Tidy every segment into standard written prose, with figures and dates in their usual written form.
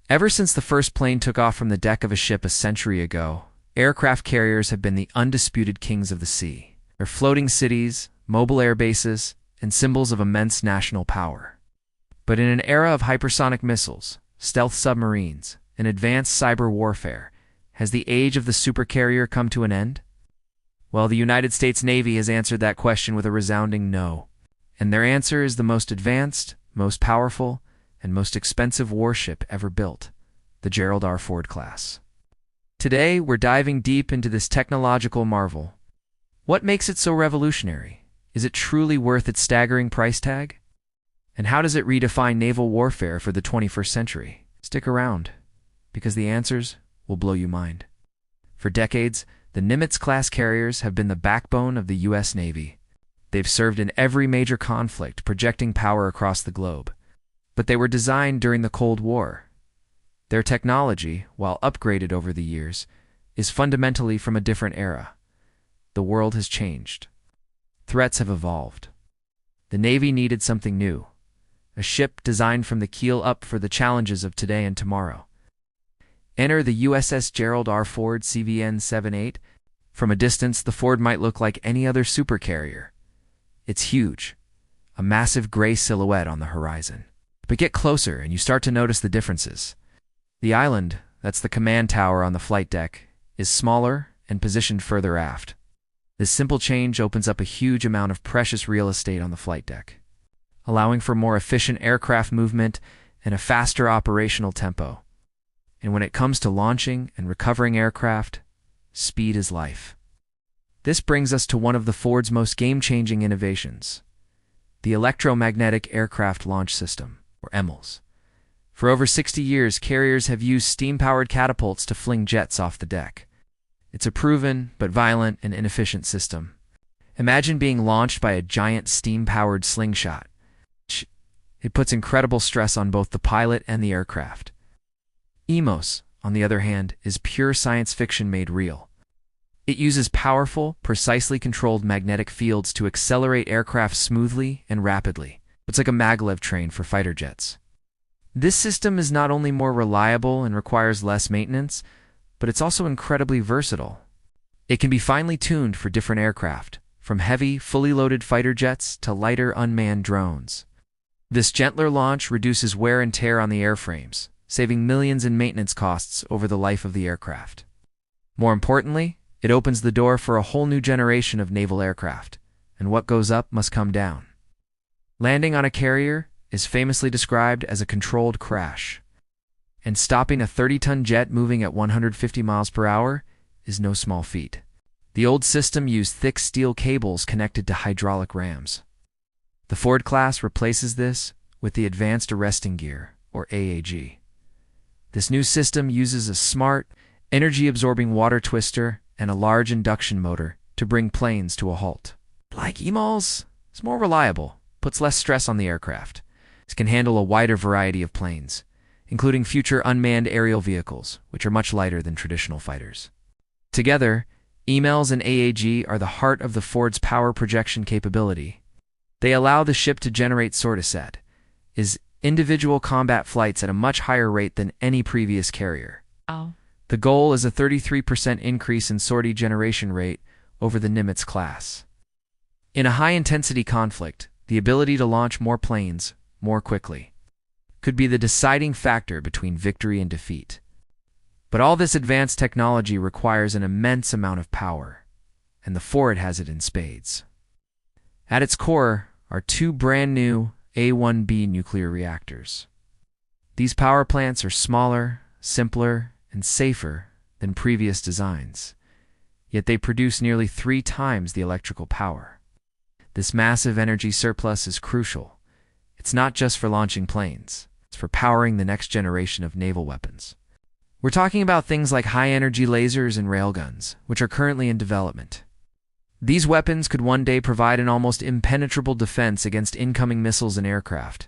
Ever since the first plane took off from the deck of a ship a century ago, aircraft carriers have been the undisputed kings of the sea. They're floating cities, mobile air bases, and symbols of immense national power. But in an era of hypersonic missiles, stealth submarines, and advanced cyber warfare, has the age of the supercarrier come to an end? Well, the United States Navy has answered that question with a resounding no. And their answer is the most advanced, most powerful, and most expensive warship ever built, the Gerald R Ford class. Today, we're diving deep into this technological marvel. What makes it so revolutionary? Is it truly worth its staggering price tag? And how does it redefine naval warfare for the 21st century? Stick around, because the answers will blow your mind. For decades, the Nimitz-class carriers have been the backbone of the U.S. Navy. They've served in every major conflict, projecting power across the globe. But they were designed during the Cold War. Their technology, while upgraded over the years, is fundamentally from a different era. The world has changed. Threats have evolved. The Navy needed something new, a ship designed from the keel up for the challenges of today and tomorrow. Enter the USS Gerald R Ford CVN-78. From a distance, the Ford might look like any other supercarrier. It's huge, a massive gray silhouette on the horizon. But get closer and you start to notice the differences. The island, that's the command tower on the flight deck, is smaller and positioned further aft. This simple change opens up a huge amount of precious real estate on the flight deck, allowing for more efficient aircraft movement and a faster operational tempo. And when it comes to launching and recovering aircraft, speed is life. This brings us to one of the Ford's most game-changing innovations, the electromagnetic aircraft launch system, or EMALS. For over 60 years, carriers have used steam-powered catapults to fling jets off the deck. It's a proven but violent and inefficient system. Imagine being launched by a giant steam-powered slingshot. It puts incredible stress on both the pilot and the aircraft. EMALS, on the other hand, is pure science fiction made real. It uses powerful, precisely controlled magnetic fields to accelerate aircraft smoothly and rapidly. It's like a maglev train for fighter jets. This system is not only more reliable and requires less maintenance, but it's also incredibly versatile. It can be finely tuned for different aircraft, from heavy, fully loaded fighter jets to lighter, unmanned drones. This gentler launch reduces wear and tear on the airframes, saving millions in maintenance costs over the life of the aircraft. More importantly, it opens the door for a whole new generation of naval aircraft, and what goes up must come down. Landing on a carrier is famously described as a controlled crash, and stopping a 30-ton jet moving at 150 miles per hour is no small feat. The old system used thick steel cables connected to hydraulic rams. The Ford class replaces this with the Advanced Arresting Gear, or AAG. This new system uses a smart, energy-absorbing water twister and a large induction motor to bring planes to a halt. Like EMALS, it's more reliable, puts less stress on the aircraft. It can handle a wider variety of planes, including future unmanned aerial vehicles, which are much lighter than traditional fighters. Together, EMALS and AAG are the heart of the Ford's power projection capability. They allow the ship to generate individual combat flights at a much higher rate than any previous carrier. Oh. The goal is a 33% increase in sortie generation rate over the Nimitz class. In a high-intensity conflict, the ability to launch more planes more quickly could be the deciding factor between victory and defeat. But all this advanced technology requires an immense amount of power, and the Ford has it in spades. At its core are two brand-new A1B nuclear reactors. These power plants are smaller, simpler, and safer than previous designs, yet they produce nearly 3 times the electrical power. This massive energy surplus is crucial. It's not just for launching planes, it's for powering the next generation of naval weapons. We're talking about things like high-energy lasers and railguns, which are currently in development. These weapons could one day provide an almost impenetrable defense against incoming missiles and aircraft.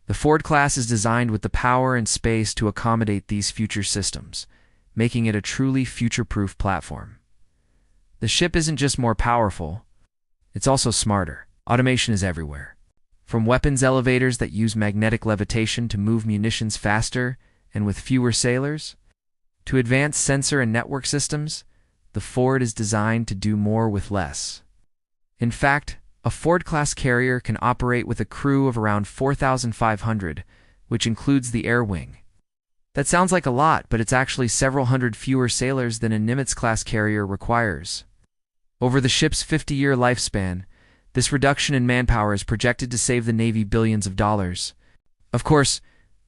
The Ford class is designed with the power and space to accommodate these future systems, making it a truly future-proof platform. The ship isn't just more powerful, it's also smarter. Automation is everywhere. From weapons elevators that use magnetic levitation to move munitions faster and with fewer sailors? To advance sensor and network systems, the Ford is designed to do more with less. In fact, a Ford-class carrier can operate with a crew of around 4,500, which includes the air wing. That sounds like a lot, but it's actually several hundred fewer sailors than a Nimitz-class carrier requires. Over the ship's 50-year lifespan, this reduction in manpower is projected to save the Navy billions of dollars. Of course,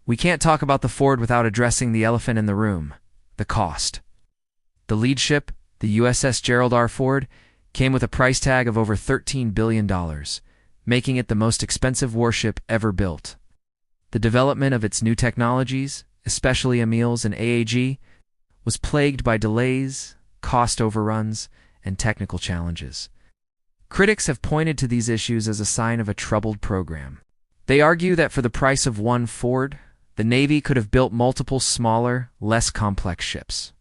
we can't talk about the Ford without addressing the elephant in the room: the cost. The lead ship, the USS Gerald R Ford, came with a price tag of over $13 billion, making it the most expensive warship ever built. The development of its new technologies, especially EMALS and AAG, was plagued by delays, cost overruns, and technical challenges. Critics have pointed to these issues as a sign of a troubled program. They argue that for the price of one Ford, the Navy could have built multiple smaller, less complex ships.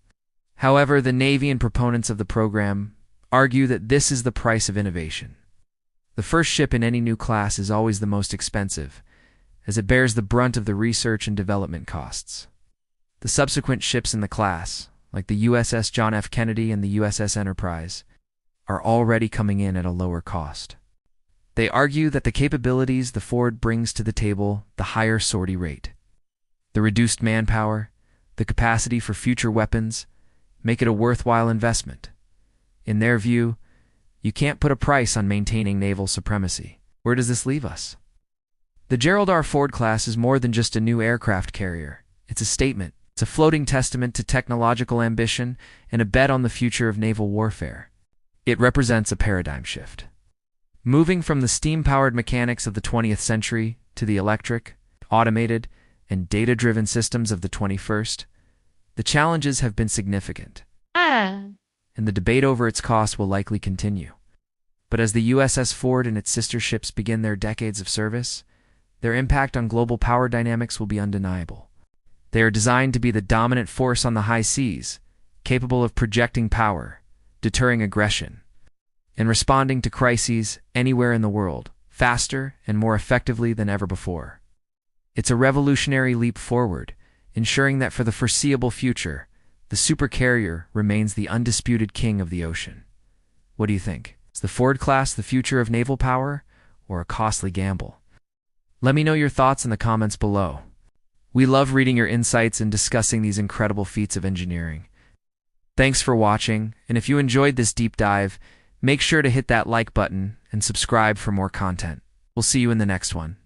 However, the Navy and proponents of the program argue that this is the price of innovation. The first ship in any new class is always the most expensive, as it bears the brunt of the research and development costs. The subsequent ships in the class, like the USS John F. Kennedy and the USS Enterprise, are already coming in at a lower cost. They argue that the capabilities the Ford brings to the table, the higher sortie rate, the reduced manpower, the capacity for future weapons, make it a worthwhile investment. In their view, you can't put a price on maintaining naval supremacy. Where does this leave us? The Gerald R. Ford class is more than just a new aircraft carrier. It's a statement. It's a floating testament to technological ambition and a bet on the future of naval warfare. It represents a paradigm shift. Moving from the steam-powered mechanics of the 20th century to the electric, automated, and data-driven systems of the 21st, the challenges have been significant, and the debate over its cost will likely continue. But as the USS Ford and its sister ships begin their decades of service, their impact on global power dynamics will be undeniable. They are designed to be the dominant force on the high seas, capable of projecting power, deterring aggression, and responding to crises anywhere in the world, faster and more effectively than ever before. It's a revolutionary leap forward, ensuring that for the foreseeable future, the supercarrier remains the undisputed king of the ocean. What do you think? Is the Ford class the future of naval power, or a costly gamble? Let me know your thoughts in the comments below. We love reading your insights and discussing these incredible feats of engineering. Thanks for watching, and if you enjoyed this deep dive, make sure to hit that like button and subscribe for more content. We'll see you in the next one.